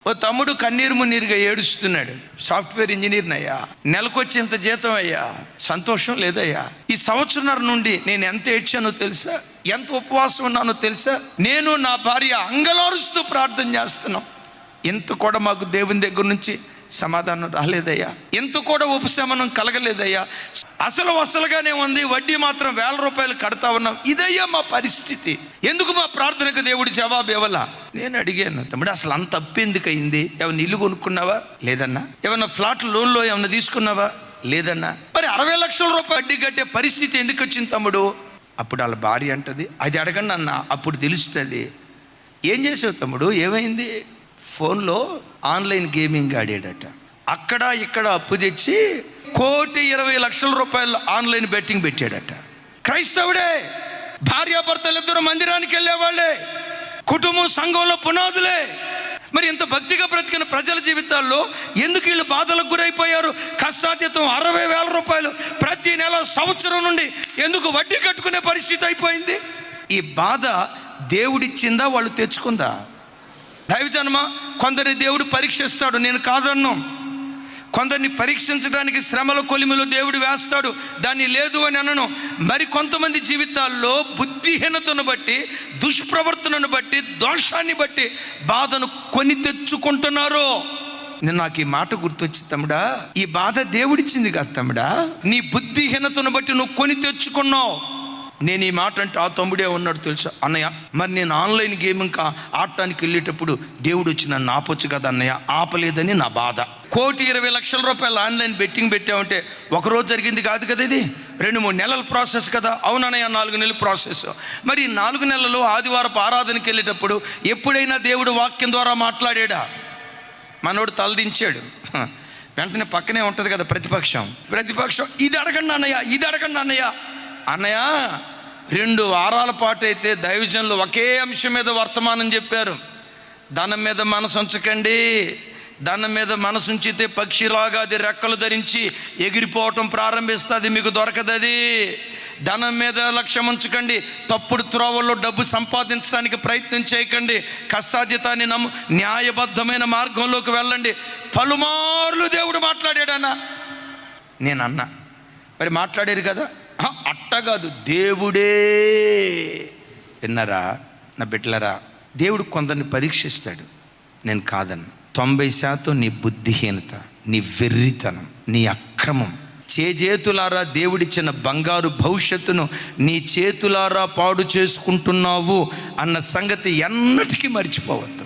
ఓ తమ్ముడు కన్నీరు మున్నీరుగా ఏడుస్తున్నాడు. సాఫ్ట్వేర్ ఇంజనీర్ని అయ్యా, నెలకొచ్చేంత జీతం అయ్యా, సంతోషం లేదయ్యా. ఈ సంవత్సరం నుండి నేను ఎంత ఏడ్చానో తెలుసా, ఎంత ఉపవాసం ఉన్నానో తెలుసా, నేను నా భార్య అంగలారుస్తూ ప్రార్థన చేస్తున్నాం. ఎంత కూడా మాకు దేవుని దగ్గర నుంచి సమాధానం రాలేదయ్యా, ఎంత కూడా ఉపశమనం కలగలేదయ్యా. అసలుగానే ఉంది, వడ్డీ మాత్రం 1000 రూపాయలు కడతా ఉన్నాం. ఇదయ్యా మా పరిస్థితి. ఎందుకు మా ప్రార్థనకు దేవుడు జవాబు ఇవ్వాలా? నేను అడిగాను, తమ్ముడు అసలు అంత అప్పు ఎందుకు అయింది? ఏమన్నా ఇల్లు కొనుక్కున్నావా? లేదన్నా. ఏమన్నా ఫ్లాట్ లోన్లో ఏమన్నా తీసుకున్నావా? లేదన్నా. మరి 60 లక్షల రూపాయలు వడ్డీ కట్టే పరిస్థితి ఎందుకు వచ్చింది తమ్ముడు? అప్పుడు వాళ్ళ భార్య అంటది, అది అడగండి అన్న, అప్పుడు తెలుస్తుంది. ఏం చేసావు తమ్ముడు, ఏమైంది? ఫోన్లో ఆన్లైన్ గేమింగ్ ఆడాడట. అక్కడ ఇక్కడ అప్పు తెచ్చి 1,20,00,000 రూపాయలు ఆన్లైన్ బెట్టింగ్ పెట్టాడట. క్రైస్తవుడే, భార్యాభర్తలిద్దరూ మందిరానికి వెళ్ళేవాళ్ళే, కుటుంబం సంఘంలో పునాదులే. మరి ఇంత భక్తిగా బ్రతికిన ప్రజల జీవితాల్లో ఎందుకు వీళ్ళు బాధలకు గురైపోయారు? కష్టాతీతం 60,000 రూపాయలు ప్రతి నెల సంవత్సరం నుండి ఎందుకు వడ్డీ కట్టుకునే పరిస్థితి అయిపోయింది? ఈ బాధ దేవుడిచ్చిందా, వాళ్ళు తెచ్చుకుందా? దైవజనమా, కొందరిని దేవుడు పరీక్షిస్తాడు, నేను కాదన్ను. కొందరిని పరీక్షించడానికి శ్రమల కొలిమిలో దేవుడు వేస్తాడు, దాన్ని లేదు అని అనను. మరి కొంతమంది జీవితాల్లో బుద్ధిహీనతను బట్టి, దుష్ప్రవర్తనను బట్టి, దోషాన్ని బట్టి బాధను కొని తెచ్చుకుంటున్నారు. నాకు ఈ మాట గుర్తొచ్చి, తమ్ముడా, ఈ బాధ దేవుడిచ్చింది కాదు తమ్ముడా, నీ బుద్ధిహీనతను బట్టి నువ్వు కొని తెచ్చుకున్నావు. నేను ఈ మాట అంటే ఆ తమ్ముడే ఉన్నాడు తెలుసా, అన్నయ్య మరి నేను ఆన్లైన్ గేమింగ్ ఆడటానికి వెళ్ళేటప్పుడు దేవుడు వచ్చి నన్ను ఆపొచ్చు కదా అన్నయ్య, ఆపలేదని నా బాధ. 1,20,00,000 రూపాయలు ఆన్లైన్ బెట్టింగ్ పెట్టామంటే ఒకరోజు జరిగింది కాదు కదా, ఇది 2-3 నెలల ప్రాసెస్ కదా. అవునన్నయ్య, 4 నెలల ప్రాసెస్. మరి 4 నెలలు ఆదివారపు ఆరాధనకి వెళ్ళేటప్పుడు ఎప్పుడైనా దేవుడు వాక్యం ద్వారా మాట్లాడాడా? మనోడు తలదించాడు. వెంటనే పక్కనే ఉంటుంది కదా ప్రతిపక్షం, ఇది అడగండి అన్నయ్య, ఇది అడగండి అన్నయ్య. అన్నయ్య 2 వారాల పాటు అయితే దైవజనులు ఒకే అంశం మీద వర్తమానం చెప్పారు. ధనం మీద మనసు ఉంచకండి, ధనం మీద మనసు ఉంచితే పక్షిలాగా అది రెక్కలు ధరించి ఎగిరిపోవటం ప్రారంభిస్తుంది, మీకు దొరకదు అది. ధనం మీద లక్ష్యం ఉంచకండి, తప్పుడు త్రోవల్లో డబ్బు సంపాదించడానికి ప్రయత్నం చేయకండి, కష్టాతీతాన్ని న్యాయబద్ధమైన మార్గంలోకి వెళ్ళండి. పలుమార్లు దేవుడు మాట్లాడాడన్నా. నేను అన్నా, మరి మాట్లాడారు కదా, అట్ట కాదు, దేవుడే. విన్నారా నా బిడ్డలారా? దేవుడు కొందరిని పరీక్షిస్తాడు, నేను కాదను. 90% నీ బుద్ధిహీనత, నీ వెర్రితనం, నీ అక్రమం. చేతులారా దేవుడిచ్చిన బంగారు భవిష్యత్తును నీ చేతులారా పాడు చేసుకుంటున్నావు అన్న సంగతి ఎన్నటికీ మర్చిపోవద్దు.